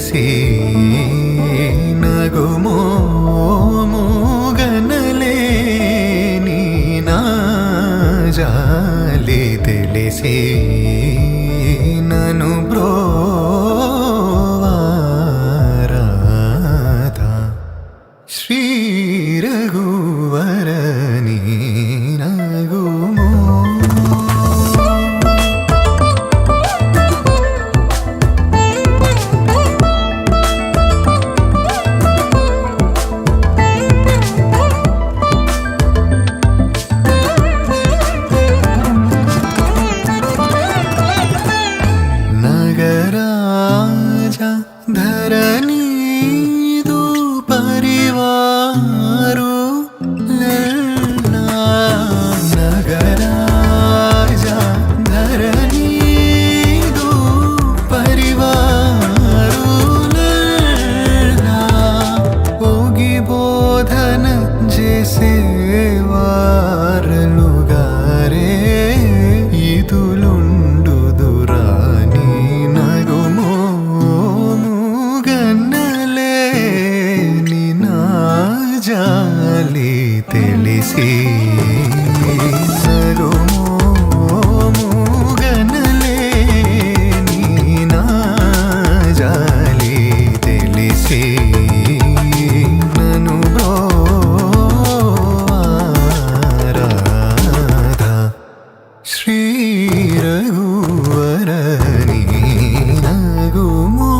తెలిసి నగుమో మూగనలేని నా జాలి తెలిసి నను బ్రోవారాధా శ్రీ రఘువరని నగుమో नगराजा धरणीदु परिवारु लल्ला नगराजा धरणीदु परिवारु लल्ला ओगी बोधन जैसे वारलुगारे इदुलुंडु दुरानी नगुमो मूगनलेनि ना जाली తెలిసి నగుమో మూగనలేని నా జాలి తెలిసి నను బ్రోవారాధా శ్రీ రఘువరని నగుమో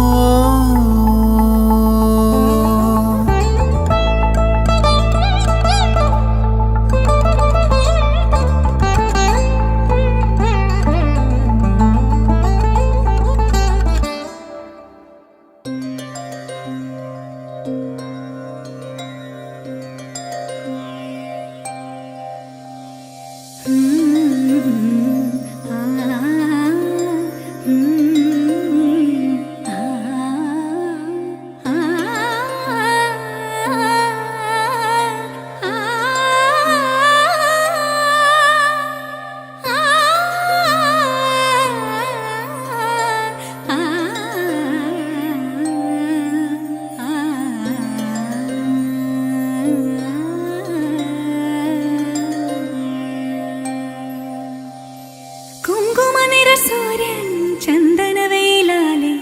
സൂര്യൻ ചന്ദനവേലാലെ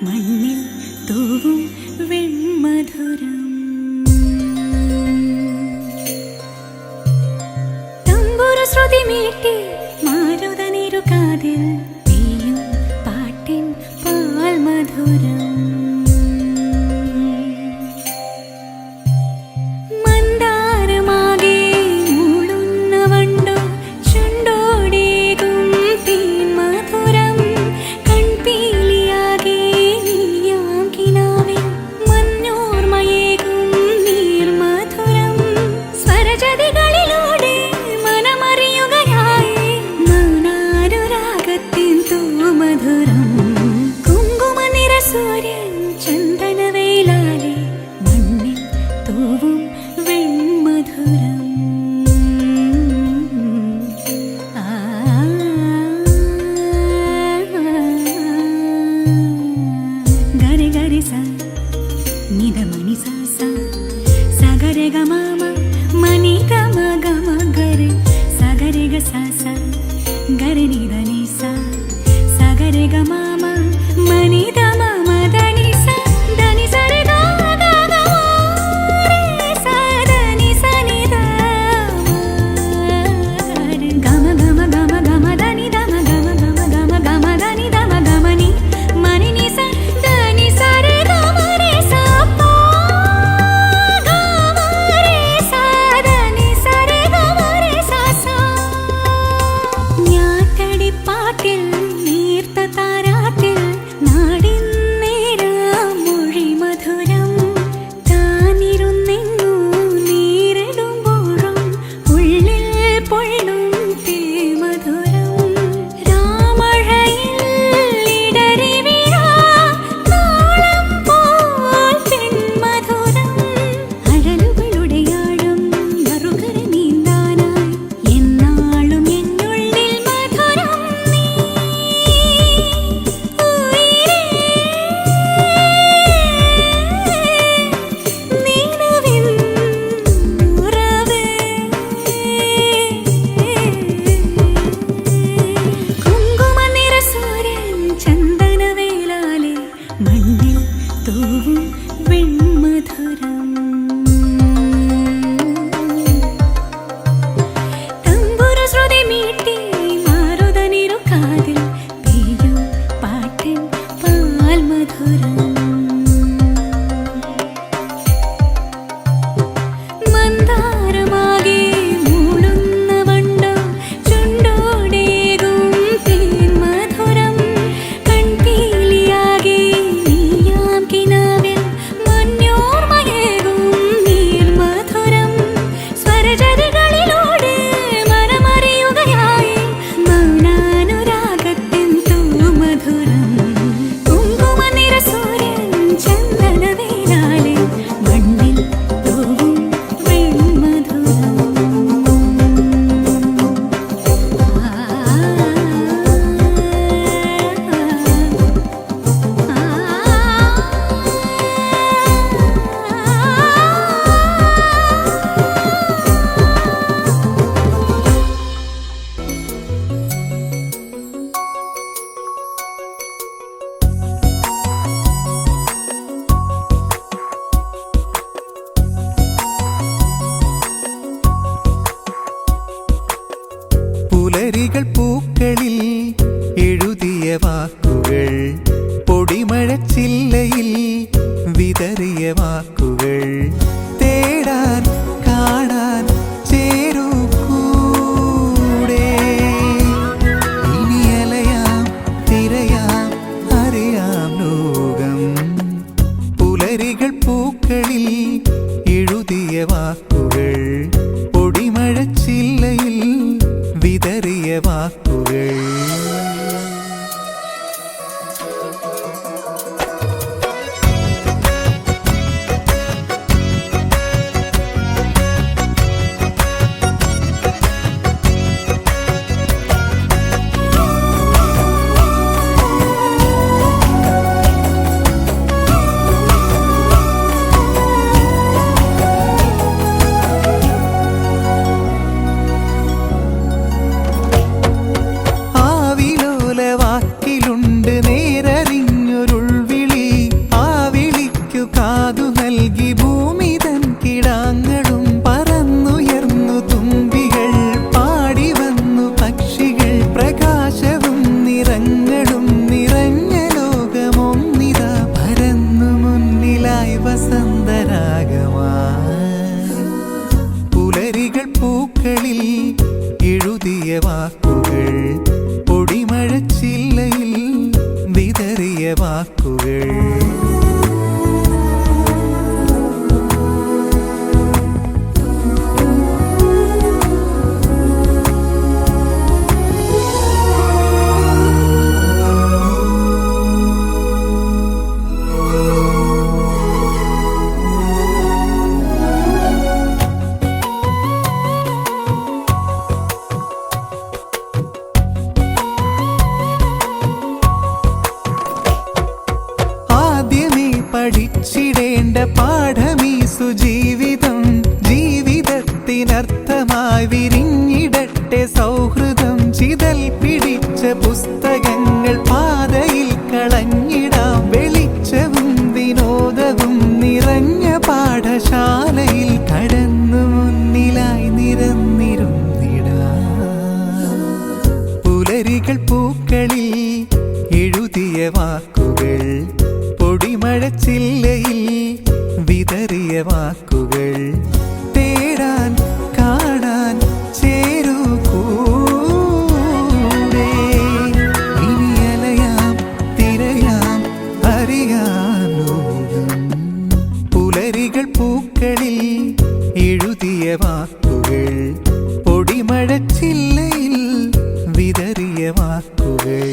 മണ്ണിൽ തൂവും വെൺമധുരം തമ്പുരു ശ്രുതി മീട്ടി മാരുതനിരു കാതിൽ പെയ്യും പാട്ടിൻ പാൽമധുരം സൂര്യൻ ചന്ദനവേലാലെ മണ്ണിൽ തൂവും വെൺമധുരം ഗരി ഗരി സ നിധ മണി സ സ സഗരെ ഗ മ മണി ഗ മ ഗരെ സഗരെ ഗ സ സ ഗരി നിധ നി സ സഗരെ ഗ മ മണി ദ മ മ ധ നി സ ധ നി സ രെ ഗ ഗ ഗ രെ സ ധ നി സ നി ധ ഗ മ ഗ മ ഗ മ ഗ മ ധ നി ധ മ ഗ മ ഗ മ ഗ മ ഗ മ ധ നി ധ മ ഗ മ നി മണി നി സ ധ നി സ രെ ഗ മ രെ സ പ ഗ മ രെ സ ധ നി സ രെ ഗ മ രെ സ സ ഞാറ്റടി പാട്ടിൽ നീർത്ത താര വാക്കുകൾ പൊടിമഴച്ചില്ലയിൽ വിതറിയ വാക്കുകൾ തേടാൻ കാണാൻ ചേരൂ കൂടെ. ഇനി അലയാം തിരയാം അറിയാം ലോകം. പുലരികൾ പൂക്കളിൽ എഴുതിയ വാക്കുകൾ പൊടിമഴച്ചില്ലയിൽ വിതറിയ വാക്കുകൾ. വാക്കിലുണ്ട് നേരറിഞ്ഞൊരുൾവിളി. ആ വിളിക്കു കാതു നൽകി ഭൂമി തൻ കിടാങ്ങളും പറന്നുയർന്നു തുമ്പികൾ പാടി വന്നു പക്ഷികൾ. പ്രകാശവും നിറങ്ങളും നിറഞ്ഞ ലോകമൊന്നിതാ പരന്നു മുന്നിലായി വസന്തരാഗമായി. പുലരികൾ പൂക്കളിൽ എഴുതിയ വാക്കുകൾ പൊടിമഴച്ചില്ലയിൽ വിതറിയ വാക്കുകൾ. പഠിച്ചിടേണ്ട പാഠമീ സുജീവിതം. ജീവിതത്തിനർത്ഥമായി വിരിഞ്ഞിടട്ടെ സൗഹൃദം. ചിതൽ പിടിച്ച പുസ്തകങ്ങൾ പാതയിൽ കളഞ്ഞിടാം. വെളിച്ചവും വിനോദവും നിറഞ്ഞ പാഠശാലയിൽ കടന്നു മുന്നിലായി നിരന്നിരുന്നിടാം. പുലരികൾ പൂക്കളിൽ എഴുതിയ വാക്കുകൾ പൊടിമഴച്ചില്ലയിൽ വിതറിയ വാക്കുകൾ തേടാൻ കാണാൻ ചേരൂ കൂടെ. ഇനി അലയാം തിരയാം അറിയാം ലോകം. പുലരികൾ പൂക്കളിൽ എഴുതിയ വാക്കുകൾ പൊടിമഴച്ചില്ലയിൽ വിതറിയ വാക്കുകൾ.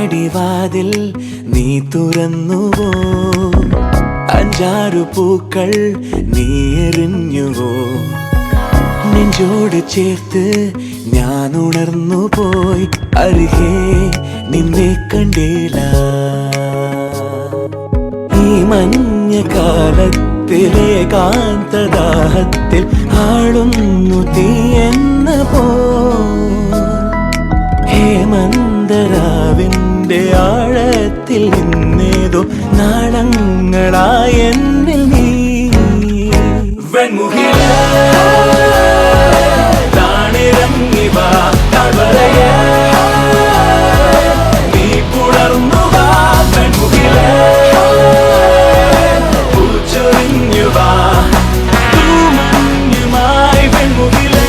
കണ്ണാടിവാതിൽ നീ തുറന്നുവോ, അഞ്ചാറു പൂക്കൾ നീ എറിഞ്ഞുവോ, നെഞ്ചോട് ചേർത്ത് ഞാൻ ഉണർന്നു പോയി, അരികെ നിന്നെ കണ്ടില്ല. ഈ മഞ്ഞ കാലത്തിലെ കാന്തദാഹത്തിൽ ആളുന്നു തീയെന്ന പോ, ഹേമന്തരാവിന്റെ ആഴത്തിൽ നിന്നേതോ നാളങ്ങളായ എന്നിൽ നീ. വെൺമുഖിലേ താണിറങ്ങി വാ, താഴ്വരയേ നീ പുണർന്നു വാ, വെൺമുഖിലേ പൂച്ചൊരിഞ്ഞു വാ, തൂമഞ്ഞുമായി വെൺമുഖിലേ.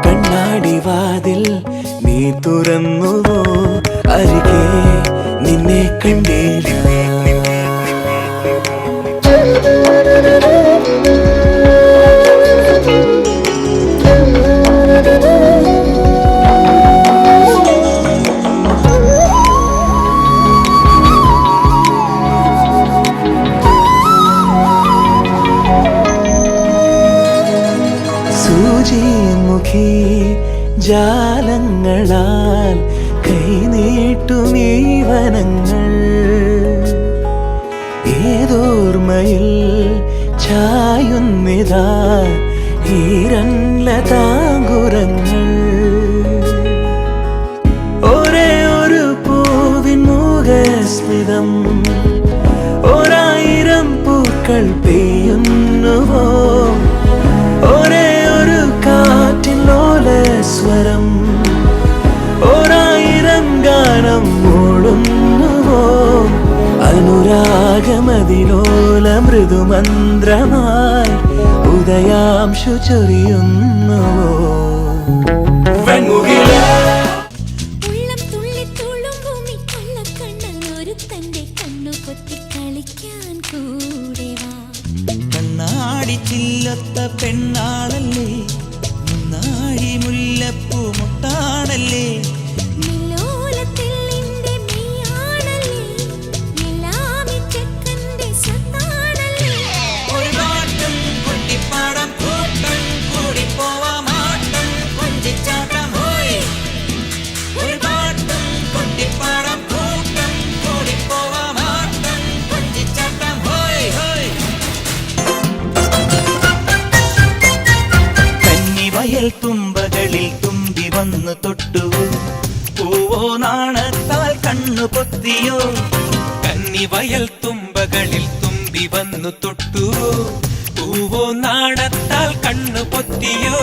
കണ്ണാടിവാതിൽ നീ തുറന്നുവോ, അരികെ നിന്നെ കണ്ടില്ല. സൂചിമുഖി ജാലങ്ങളാൽ കൈനീട്ടുമീ വനങ്ങൾ, ഏതോർമ്മയിൽ ചായുന്നിതാ ഈരൻലതാങ്കുരങ്ങൾ. ഒരേ ഒരു പൂവിൻ മുഖസ്മിതം, ഒരായിരം പൂക്കൾ പെയ്യുന്നുവോ, ഒരേ ഒരു കാറ്റിൻ ലോലസ്വരം, ഒരായിരം ഗാനം മൂളുന്നുവോ, അനുരാഗമതിലോല മൃദുമന്ത്രമായി ഉദയാംശു ചൊരിയുന്നുവോ. വെൺമുഖിലേ ഉള്ളം തുള്ളി തുളുമ്പും ഈ കള്ളക്കണ്ണൻ ഒരുത്തന്റെ കണ്ണു പൊത്തി കളിക്കാൻ കൂടെ വാ. കണ്ണാടി ചില്ലത്ത പെണ്ണാളല്ലേ, മുന്നാഴി മുല്ലപ്പൂ മുട്ടാണല്ലേ, നിലോലത്തില്ലിന്റെ മെയ്യാണല്ലേ, എല്ലാമി ചെക്കന്റെ സ്വത്താണല്ലേ. ഒരു പാട്ടും കുട്ടിപ്പാടം കൂട്ടം കൂടി പോവാമാട്ടം കൊഞ്ചിച്ചാട്ടം ഹോയ്, ഒരു പാട്ടും കുട്ടിപ്പാടം കൂട്ടം കൂടി പോവാമാട്ടം കൊഞ്ചിച്ചാട്ടം ഹോയ് ഹോയ്. കന്നിവയൽ തുമ്പകളിൽ തുമ്പി വന്നു തൊട്ടു, പൂവോ നാണത്താൽ കണ്ണു പൊത്തിയോ, കന്നിവയൽ തുമ്പകളിൽ തുമ്പി വന്നു തൊട്ടുവോ, പൂവോ നാണത്താൽ കണ്ണു പൊത്തിയോ,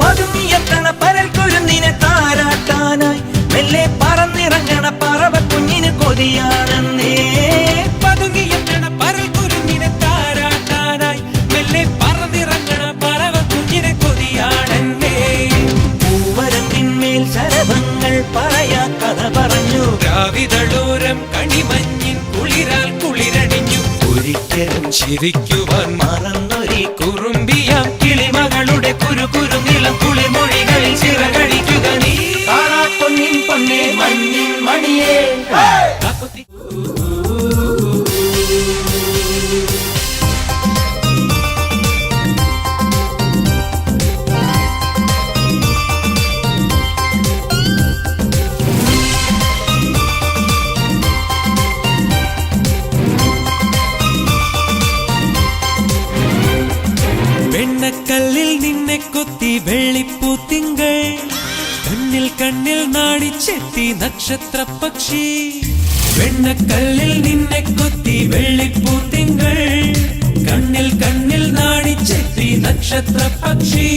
പതുങ്ങിയെത്തണ പരൽ കുരുന്നിനെ താരാട്ടാനായി മെല്ലെ പറന്നിറങ്ങണ പറവ കുഞ്ഞിന് കൊതിയാണെന്നേ. പതുങ്ങിയെത്തണ പരൽ കുരുന്നിനെ താരാട്ടാനായി മെല്ലെ പറന്നിറങ്ങണ പറവ കുഞ്ഞിനെ കൊതിയാണെന്നേ. പൂവരത്തിന്മേൽ ശരഭങ്ങൾ പറയാ കഥ പറഞ്ഞു, രാവിതളോരം കണിമഞ്ഞിൻ കുളിരാൽ കുളിരണിഞ്ഞു, ഒരിക്കലും ചിരിക്കുവാൻ മറന്നൊരി കുറുമ്പിയാം കിളിമകളുടെ കുരുകുരു നിലം കുളിമൊഴികളിൽ ചിറകടിക്കുക നീ. പൊന്നിൻ പൊന്നേ മഞ്ഞിൻ മണിയേ. വെണ്ണക്കല്ലിൽ നിന്നെ കൊത്തി വെള്ളിപ്പൂത്തിങ്കൾ, കണ്ണിൽ കണ്ണിൽ നാടിച്ചെത്തി നക്ഷത്ര പക്ഷി. വെണ്ണക്കല്ലിൽ നിന്നെ കൊത്തി വെള്ളിപ്പൂത്തിങ്കൾ, കണ്ണിൽ കണ്ണിൽ നാടിച്ചെത്തി നക്ഷത്ര പക്ഷി.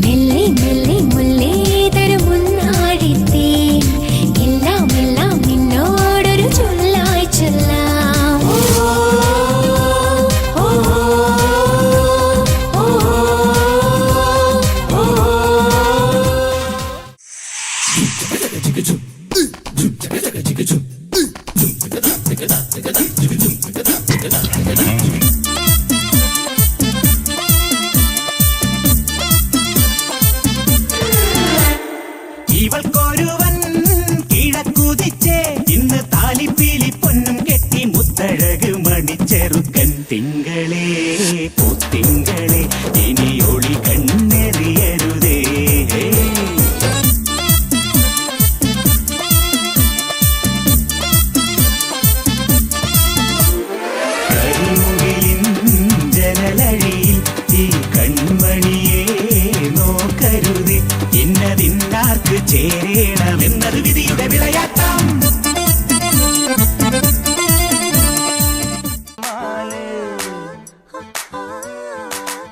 മെല്ലെ മെല്ലെ മുല്ലേ തരും മുന്നാടിത്തേൻ, എല്ലാം എല്ലാം നിന്നോടൊരു ചൊല്ലായി ചൊല്ലാം. അഴക് മണിച്ചെറുക്കൻ തിങ്കളേ പൂത്തിങ്കളേ ഇനി ഒളി കണ്ണെറിയരുതേ കരിമുകിലിൻ ജനലഴിയിൽ ഈ കൺമണിയെ നോക്കരുതേ ഇന്നതിന്നാർക്ക് ചേരണമെന്നത് വിധിയുടെ വിളയാട്ടം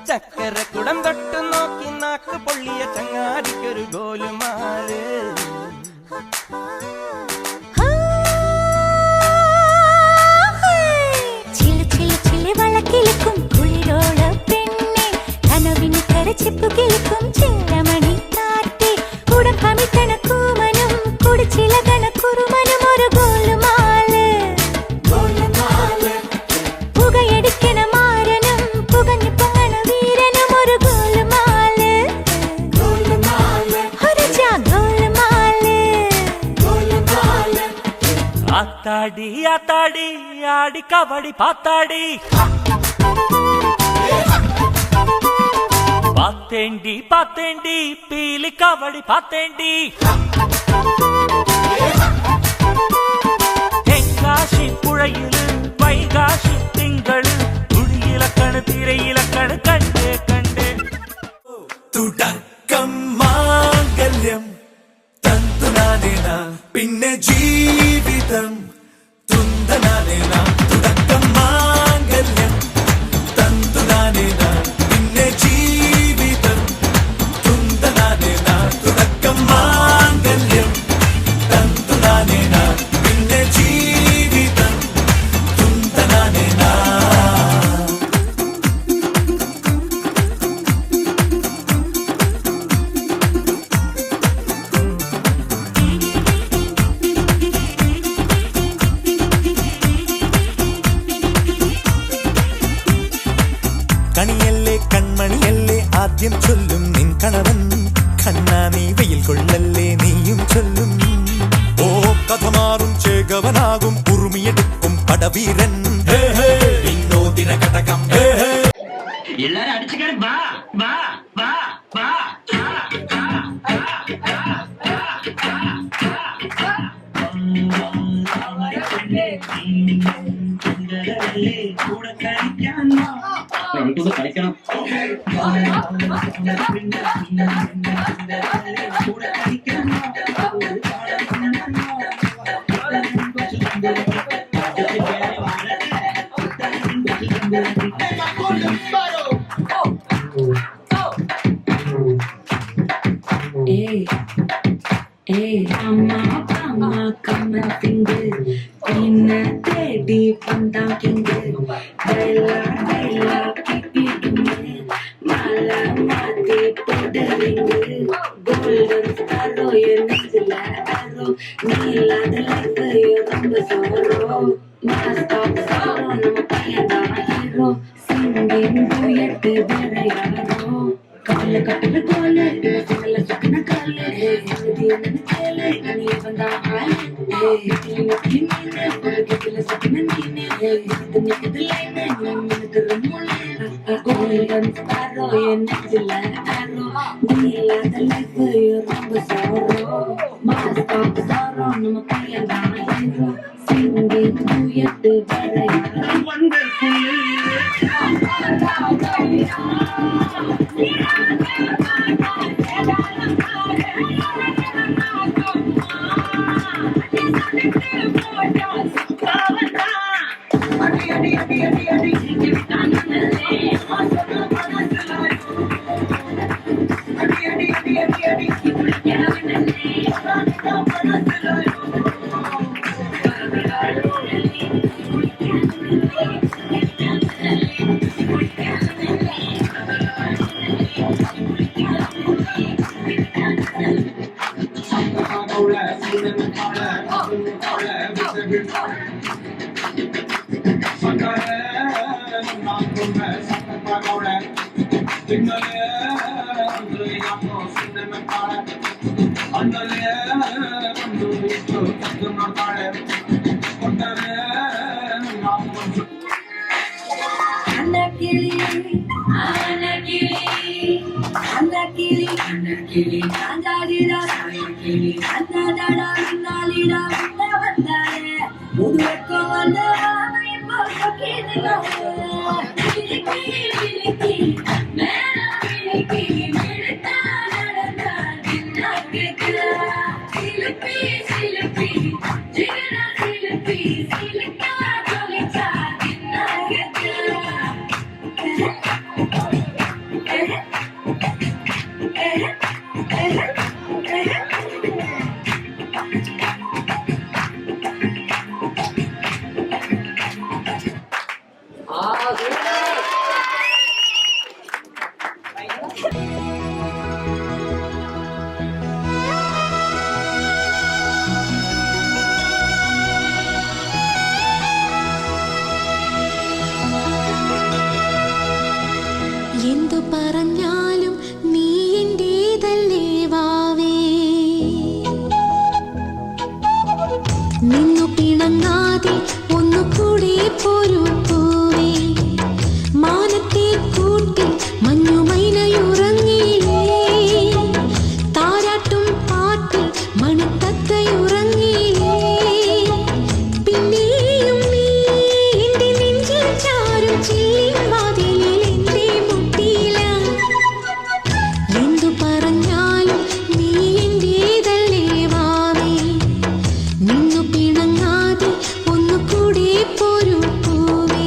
ചക്കരക്കുടം തൊട്ടു നോക്കി നാക്ക് പൊള്ളിയ ചങ്ങാതിക്കൊരു ഗോലുമാല് വളക്കിളിക്കും കുളിരോള പെണ്ണെ കനവിന് കരച്ചിപ്പു കിളിക്കും ചെല്ലമണി കാറ്റ് കുടം കമിത്തണ കൂമനും കുടിച്ചില കണക്കുറുമനും ഒരു ഗോലുമാല് പുകയടിക്കണ മാരനും പുകഞ്ഞു പൊങ്ങണ വീരനും ഒരു ഗോലുമാല് ഒരു ഗോലുമാല് ആത്താടി ആത്താടി ആടി കബടി പാത്താടി പാത്തേണ്ടി പാത്തേണ്ടി പീലി കബടി പാത്തേണ്ടി തെങ്കാശി പുഴയില് വൈകാശി തിങ്കള് തുടിയിലക്കണ് തിരയിലക്കണ് കണ്ടേ കണ്ടേ തുടക്കം മാംഗല്യം തന്തുനാനേന പിന്നെ ജീവിതം തുന്തനാനേന തുടക്കം മാംഗല്യം തന്തുനാനേന പിന്നെ ജീവിതം തുന്തനാനേന തുടക്കം മാംഗല്യം തന്തുനാനേന പിന്നെ ജീവിതം തുന്തനാനേന കണിയല്ലേ കൺമണിയല്ലേ ആദ്യം ചൊല്ലും നിൻ കണവൻ കണ്ണാനീ വെയിൽ കൊള്ളല്ലേ നീയും ചൊല്ലും ഓ കഥ മാറും ചേകവനാകും ഉറുമിയെടുക്കും പടവീരൻ വിനോദിന കടകം എല്ലാരും അടിച്ചു കയറി വാ വാ വാ വാ കൂടെ കളിക്കാൻ എനിക്കൊന്ന് കളിക്കണം കൂടെ കളിക്കാൻ அம்மா கம்மத்திங்க பின்ன தேடி வந்தாக்கிங்க கைலா கைலா கிட்டிடுங்க மாலை மாத்தி போடுறீங்க கோல்டன் ஸ்டாரோ என்னதுல அரோ நீலாத லைஃப் ரொம்ப சோரோ மாஸ்டாப் சாரோ நம்ம பையன் தான் ஹீரோ சிங்கிங் டூயட் வேற யாரோ கால கட்டுல கோல சில சக்கன கால இது என்ன கேள நீ வந்தா ஆள கிளி நக்கி மீனே ஒரு கிள சக்கன மீனே இது நிக்குது லைன் நீ மினுக்கு மூளை கோல்டன் ஸ்டாரோ என்னதுல அரோ நீலாத லைஃப் ரொம்ப சோரோ மாஸ்டாப் சாரோ நம்ம பையன் தான் ஹீரோ சிங்கிங் டூயட் வேற யாரோ அன்னக்கிளி அன்னக்கிளி அன்னக்கிளி அன்னக்கிளி அந்தாடிடா கிளி அந்தாடா நாளிடா வந்தாரே உதுவக்கம் வந்த இப்போ சக்கிதுல கிளிக்கி கிளிக்கி மேல கிளிக்கி மிடுத்தா நடந்தா கிண்ணக்கிளா சிலுப்பி சிலுப்பி ஜிகனா சிலுப்பி சிலுக்கா ஜொலிச்சா கிண்ணக்கிளா എന്തു പറഞ്ഞാലും നീ എന്റേതല്ലേ വാവേ നിന്നു പിണങ്ങാതെ ഒന്നുകൂടെ പോരൂ പൂവേ മാനത്തെ കൂട്ടി മഞ്ഞുമൈനയുറങ്ങിയില്ലേ താരാട്ടും പാട്ടിൽ മണിത്തത്തയുറങ്ങിയില്ലേ പിന്നെയും നീ എന്റെ നെഞ്ചിൽ ചാരും ചില്ലിൻ വാതിലിൽ എന്റെ മുട്ടിയില എന്തു പറഞ്ഞാലും നീ എന്റേതല്ലേ വാവേ നിന്നു പിണങ്ങാതെ ഒന്നുകൂടെ പോരൂ പൂവേ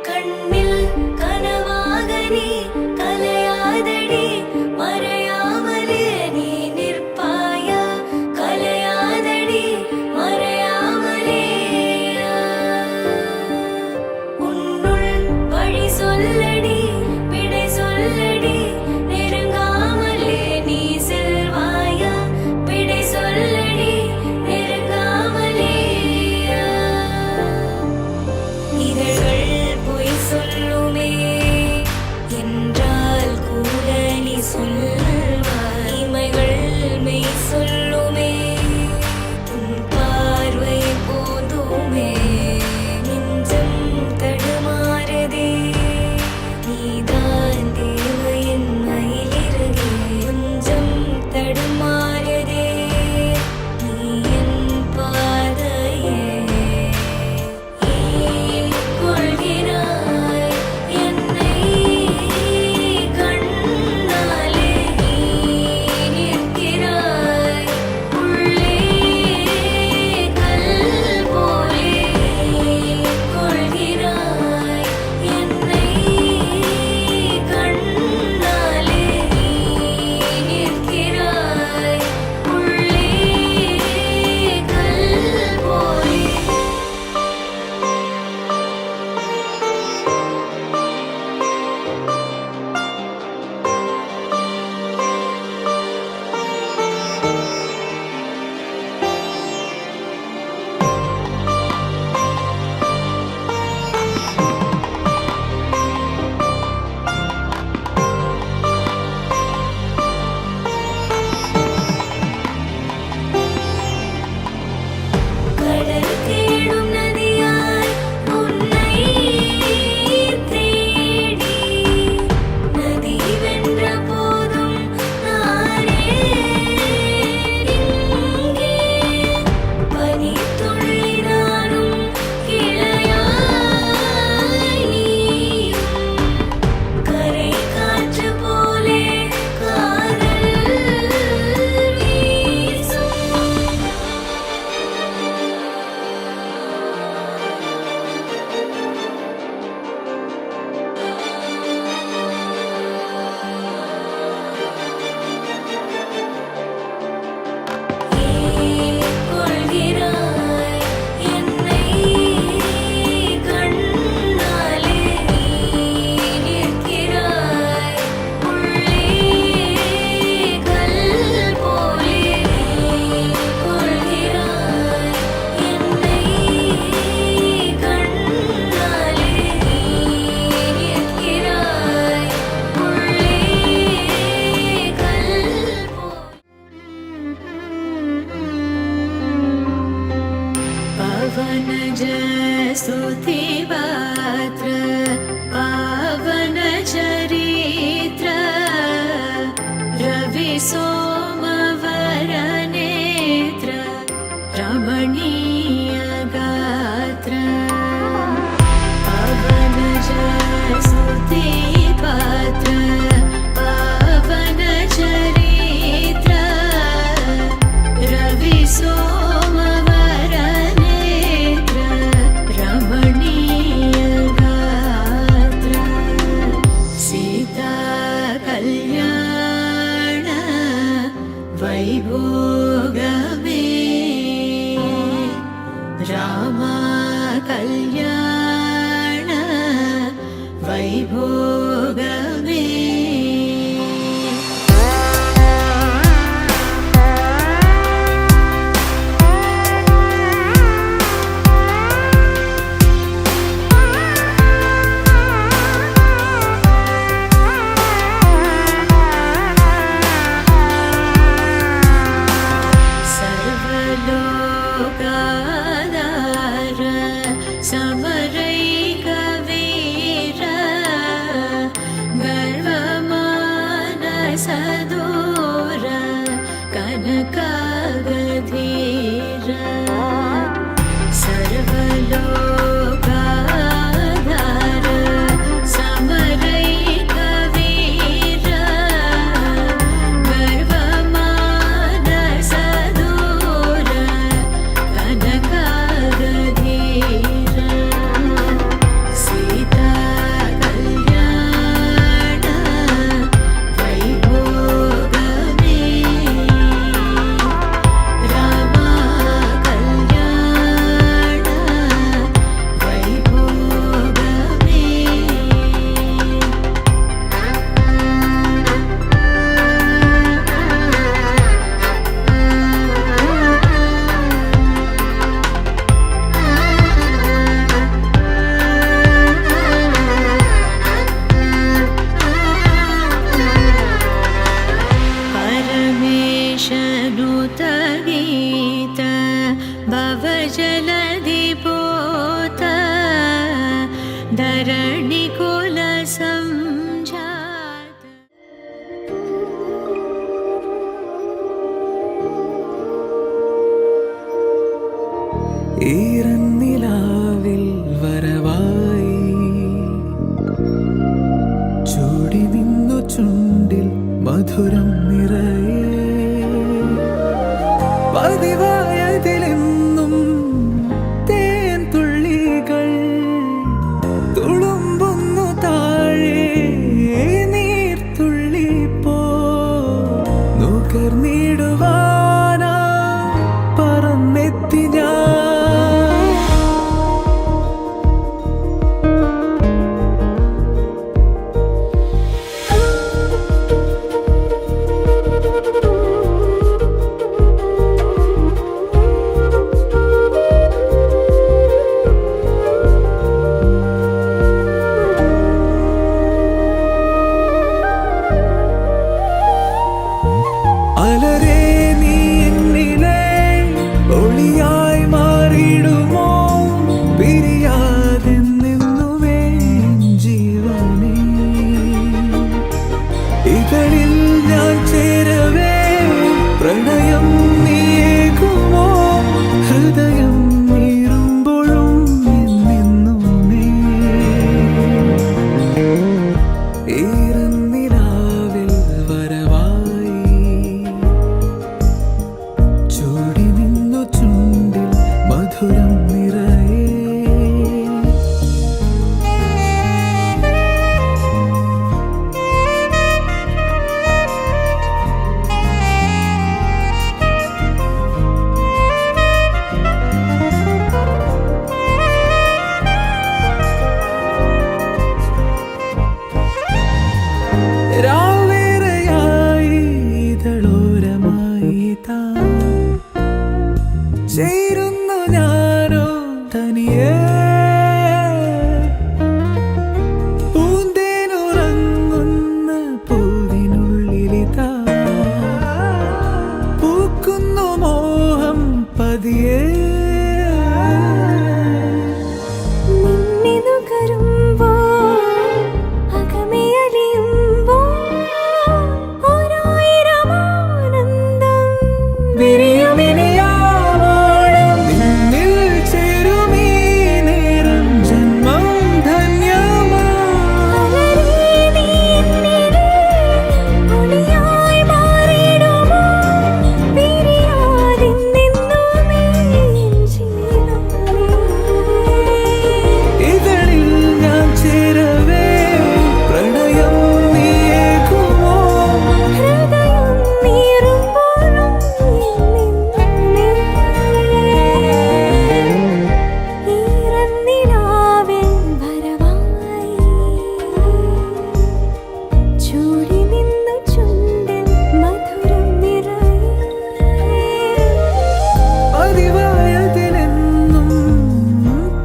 കണ്ണിൽ കനവാകനി കലയാതടി മറയാമലേ നീ നിർപ്പായ കലയാതടി മറയാമലേ ഉന്നുൾ വഴി சொல்லடி விடை சொல்லடி நெருங்காமலே நீ செல்வாய விடை சொல்லடி நெருங்காமலே இதழ்கள் பொய் சொல்லுமே என்றால் கூட நீ சொல்வாய் இமைகள் மெய் சொல்லுமே உன் பார்வை போதுமே நெஞ்சம் தடுமாறுதே நீதான் தேவையின் மயிலிறகே கொஞ்சம் தடுமாறுதே நீ என் பாதையே ஏன் கொள்கிறாய் என்னை கண்ணாலே स्तुतिपात्र पावन चरित्र रवि सोमवरनेत्र रमणीय गात्र पावन स्तुतिपात्र पावन चरित्र रवि सोमवरनेत्र रमणीय गात्र सीता कल्याण वैभोगमे राम कल्याण वैभोगमे सर्वलोकाधार समरैकवीर गर्वमानसदूर कनकागधीर सर्वलोकाधार समरैकवीर गर्वमानसदूर कनकागधीर सीता कल्याण वैभोगमे राम कल्याण वैभोगमे परमेशनुतगीत भवजलधिपोत धरणिकुलसञ्जात ഈറന്നിലാവിൽ വരവായി ചൂടി നിന്നു ചുണ്ടിൽ മധുരം നിറയെ പതിവായതിലെന്നും തേൻ തുള്ളികൾ തുളുമ്പുന്നു താഴെ നീർത്തുള്ളി പോ നുകർന്നിടുവാനാ പറന്നെത്തി ഞാൻ അലരേ നീ എന്നിലെ ഒളിയായി മാറിയിടുമോ പിരിയാതെന്നെന്നുമേ ജീവനേ ഇതളിൽ ഞാൻ ചേരവേ പ്രണയം നീയേകുമോ ഹൃദയം നീറുമ്പോഴും എന്നെന്നുമേ ഈറന്നിലാവിൽ വരവായി ചൂടി നിന്നു ചുണ്ടിൽ മധുരം നിറയെ രാവേറെയായി ഇതളോരമായി താ ചേരുന്നു ഞാനോ തനിയെ പൂന്തേനുറങ്ങുന്ന പൂവിനുള്ളിലിതാ പൂക്കുന്നു മോഹം പതിയെ ചേരവേ പ്രണയം നീയേകുമോ ഹൃദയം നീറുമ്പോഴും ഈറന്നിലാവിൽ വരവായി ചൂടി നിന്നു ചുണ്ടിൽ മധുരം നിറയെ പതിവായതിലെന്നും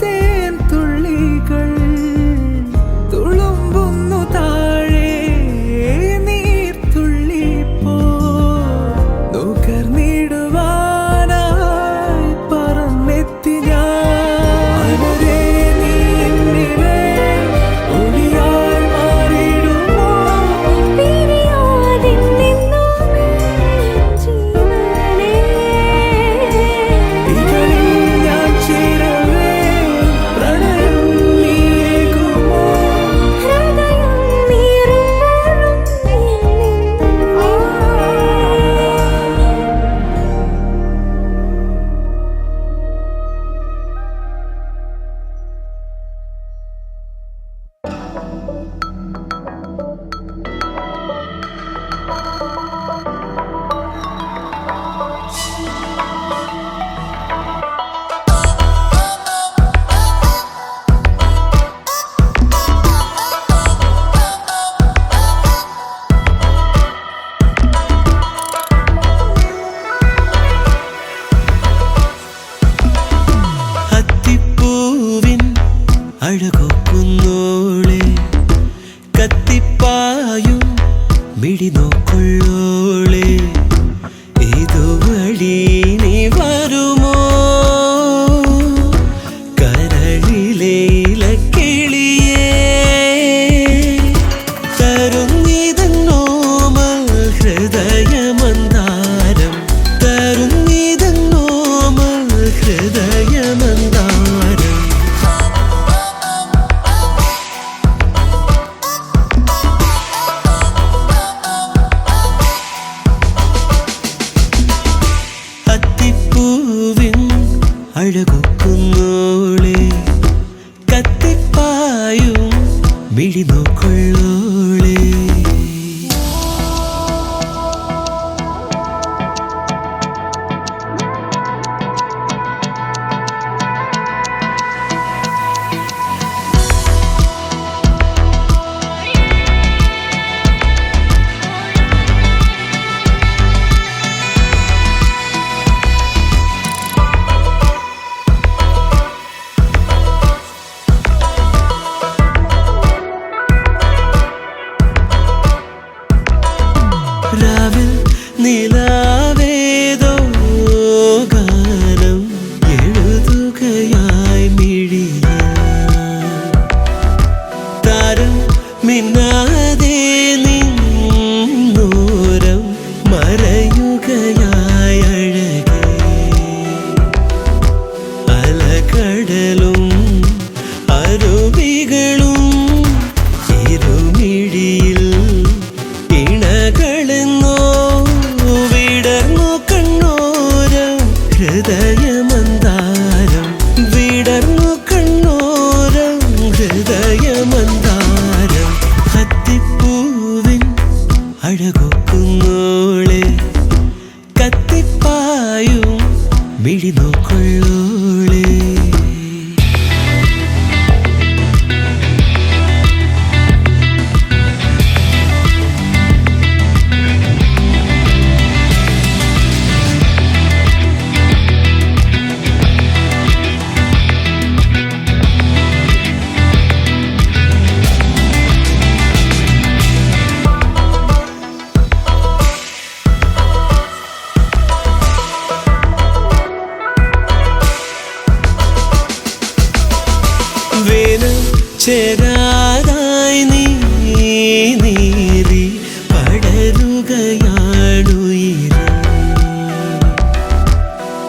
തേൻ തുള്ളികൾ തുളുമ്പുന്നു താഴെ നീർത്തുള്ളി പോ നുകർന്നിടുവാനായി പറന്നെത്തി ഞാൻ അനരേ നീ എന്നിലെ ഒളിയായി മാറിടുമോ പിരിയാതെ നിന്നും ജീവനേ ഇകളിൽ ഞാൻ ചേരവേ പ്രണയം നീയേകുമോ ഹൃദയം നീറുമ്പോഴും അത്തിപ്പൂവിൻ അഴകൊക്കുന്നോളെ കത്തിപ്പായും മിഴി നോക്കുള്ളോളെ ഇതുവഴി നീ വരുമോ കരളിലെ ഇലക്കിളിയേ തരുന്നിതന്നോമൽ ഹൃദയമന്ദാരം തരുന്നിതന്നോമൽ ഹൃദയമന്ദാരം അത്തിപ്പൂവിൻ അഴകൊക്കുന്നോളെ കത്തിപ്പായും മിഴി നോക്കുള്ളോളെ രാവിൽ നിലാവേതോ ഗാനം എഴുതുകയായി മിഴിയ താരം മിന്നാതെ നിന്നോരം മറയുകയായി അഴകേ അലകടലും അരുവികളും ഇരുമിഴിയിൽ ഇണകളെന്നോ വിടർന്നു കണ്ണോരം ഹൃദയമന്ദാരം വിടർന്നു കണ്ണോരം ഹൃദയമന്ദാരം അത്തിപ്പൂവിൻ അഴകൊക്കുന്നോളെ കത്തിപ്പായും മിഴി നോക്കുള്ളോളെ വേനം ചേരാതായി നീ നീറി പടരുകയാണുയിരം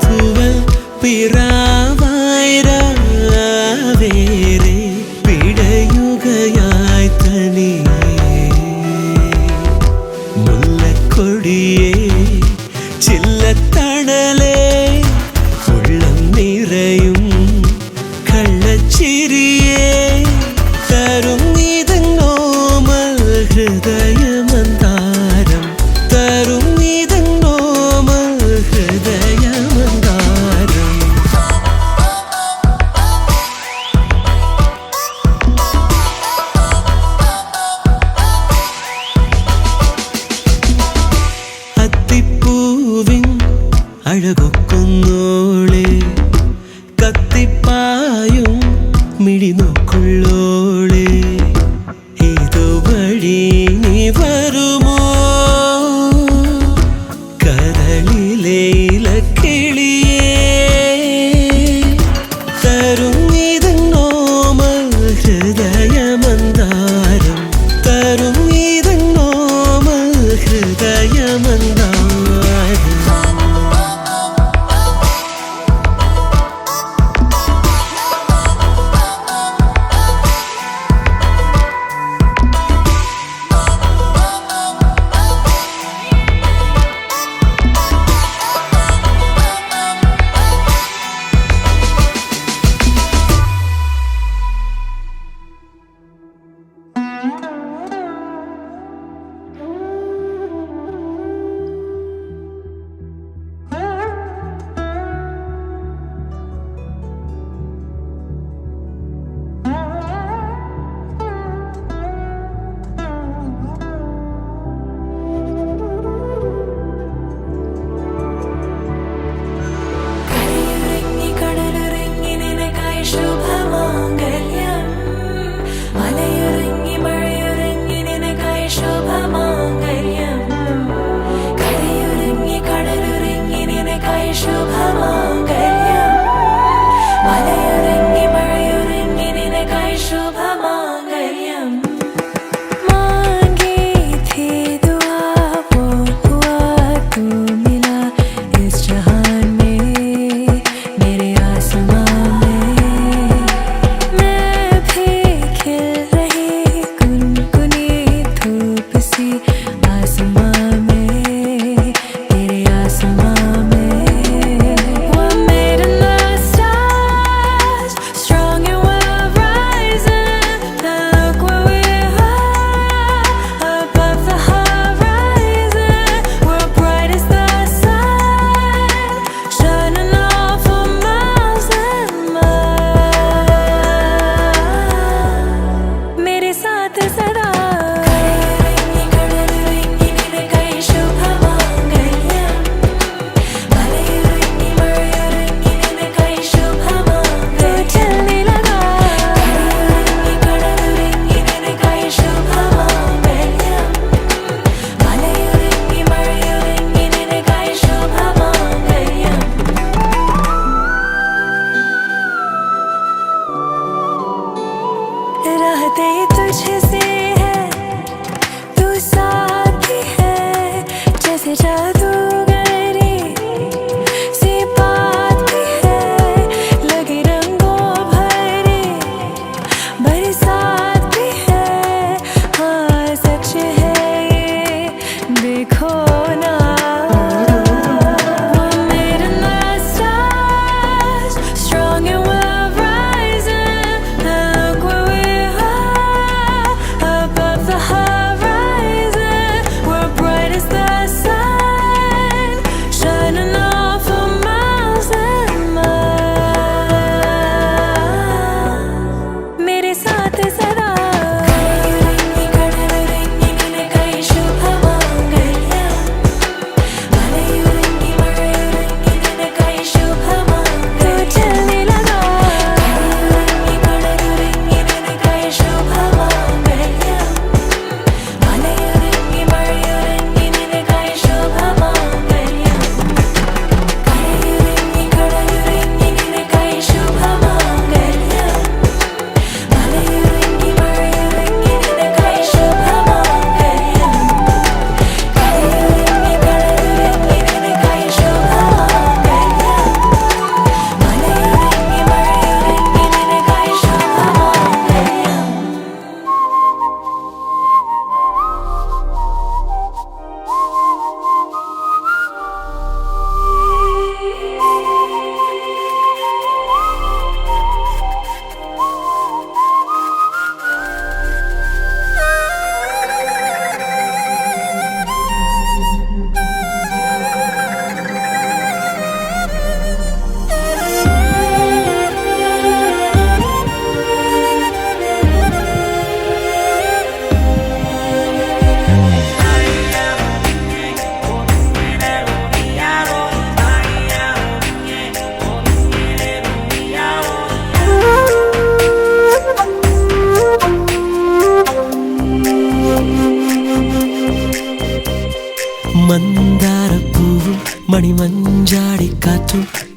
തൂവൽ പിറാവായി രാവേറെ പിടയുകയായി തനിയേ മുല്ലക്കൊടിയേ ചില്ലത്തണലേ ഉള്ളം നിറയും കള്ളച്ചിരിയേ തരു മിഴി നോക്കുള്ളോളെ ഇതുവഴി നീ വരുമോ കരളിലെ ഇലക്കിളിയേ തരും ഇതന്നോമൽ ഹൃദയമന്ദാരം തരും ഇതന്നോമൽ ഹൃദയമന്ദാരം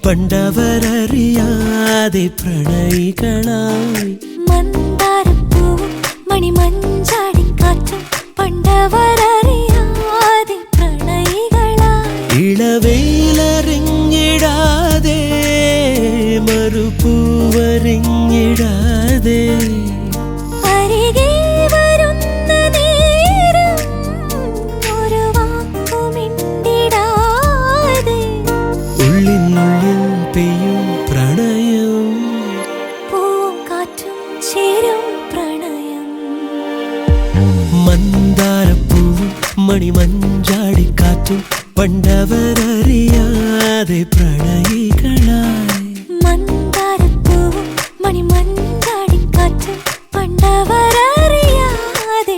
പണ്ടവരറിയാതെ പ്രണയികളായി മന്ദാരപ്പൂവും മണിമഞ്ചാടിക്കാറ്റും പണ്ടവരറിയാതെ പ്രണയികളായി ഇളവെയിലറിഞ്ഞിടാതെ മറുപൂവറിഞ്ഞിടാതെ അരികെ വരുന്ന നേരം ഒരു വാക്കുമിണ്ടിടാതെ ഉള്ളിനുള്ളിൽ പെയ്യും പ്രണയം പൂവും കാറ്റും ചേരും പ്രണയം മന്ദാരപ്പൂവും മണിമഞ്ചാടിക്കാറ്റും പണ്ടവരറിയാതെ പ്രണയികളായി മന്ദാരപ്പൂവും മണിമഞ്ചാടിക്കാറ്റും പണ്ടവരറിയാതെ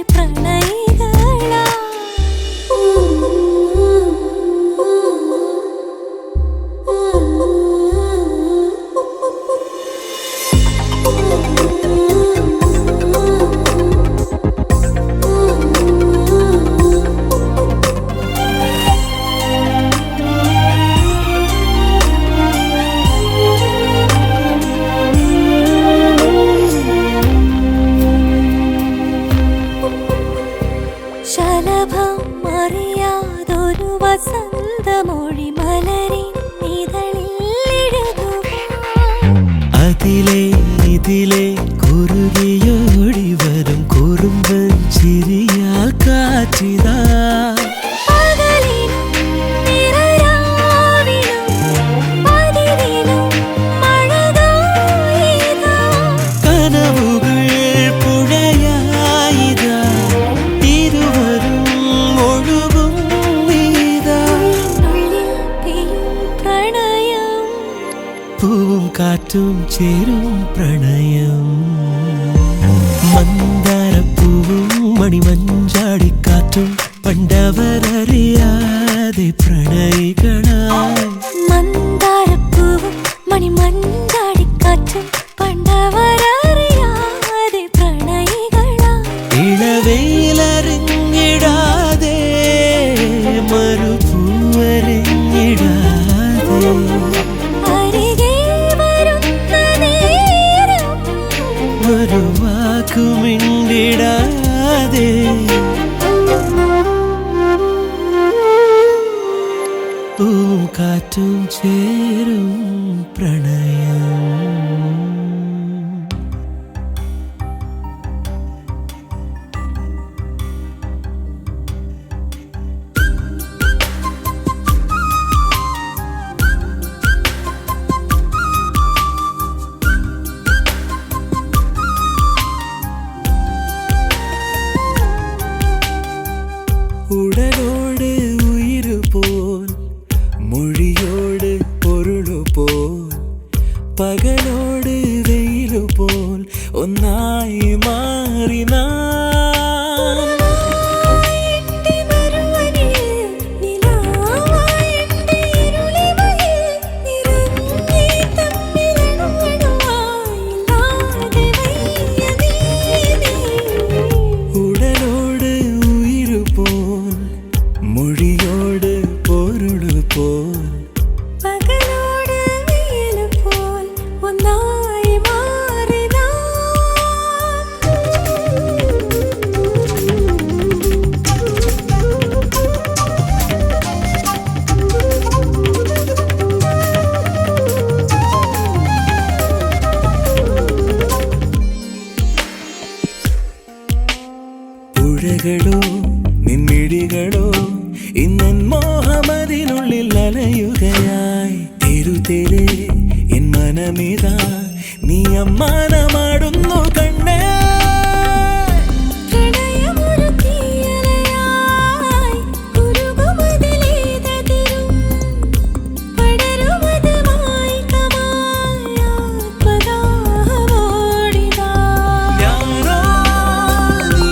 ശലഭം അറിയാതൊരു വസന്തമൊഴി മലരിൻ ഇതളിൽ എഴുതുവാൻ അതിലെ ഇതിലെ കുരുവിയോടി വരും കുറുമ്പൻ ചിരിയാൽ കാറ്റിതാ പകലിനും നിറരാവിനും പതിവിലും മഴകായിതാ കനവുകൾ പുഴയായിതാ ഇരുവരും ഒഴുകും നീതാ ഉള്ളിൽ പെയ്യും പ്രണയം പൂവും കാറ്റും ചേരും പ്രണയം മന്ദാരപ്പൂവും മണിമഞ്ചാടിക്കാറ്റും പണ്ടവരറിയാതെ പ്രണയികളായി മന്ദാരപ്പൂവും മണിമഞ്ചാടിക്കാറ്റും പണ്ടവരറിയാതെ പ്രണയികളായി ഇളവെയിലറിഞ്ഞിടാതെ മറുപൂവറിഞ്ഞിടാതെ അരികെ വരുന്ന നേരം ഒരു വാക്കുമിണ്ടിടാതെ പൂവും കാറ്റും ചേരും പ്രണയം ഉടലോട് ഉയിരുപോൽ മൊഴിയോട് പൊരുളുപോൽ പകലോട് വെയിലുപോൽ ഒന്നായി മാറി നാം എന്റെ മറുവനിൽ നിലാവായി എന്റെ ഇരുളിമയിൽ നിറഞ്ഞേ തമ്മിലണുവണുവായി ഇല്ലാതെ വയ്യ നീ ഉടലോട് ഉയിരുപോൽ മൊഴിയോട് പൊരുളുപോൽ പകലോട് വെയിലുപോൽ ഒന്നായി മാറി നാം പുഴകളോ നിൻമിഴികളോ ഇന്നൻ മോഹമതിനുള്ളിൽ അലയുകയായി തിരുതെരെ എൻ മനമിതാ നീ അമ്മാനമാടുന്നു കണ്ണേ പ്രണയമൊരു തീയലയായി കുരുകുമതിലേതതിരും പടരുമതുമായി കമായാത്മദാഹമോടിതാ ഞാനോ നീ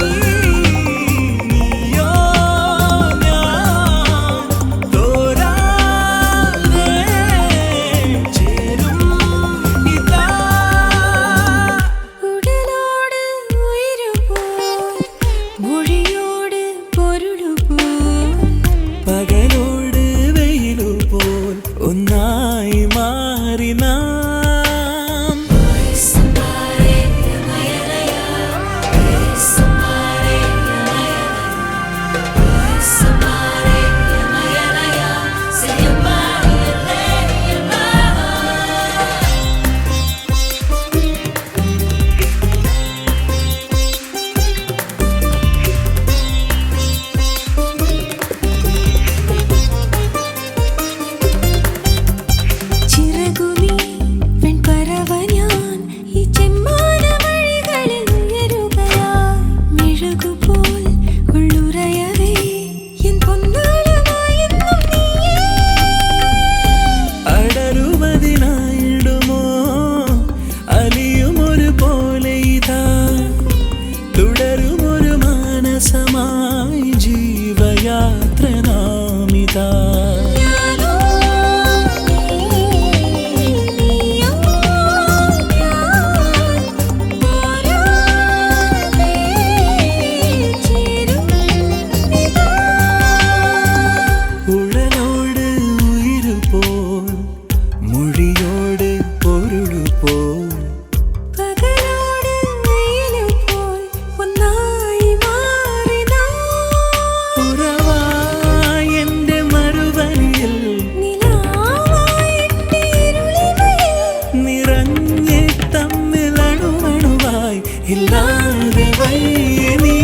இல்லாது வைய நீ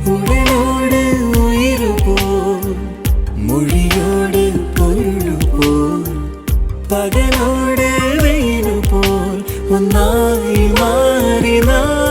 உடலோடு உயிர் போல் மொழியோடு பொருள் போல் பகலோடு வெயில் போல் ஒன்னாய் மாறினாய்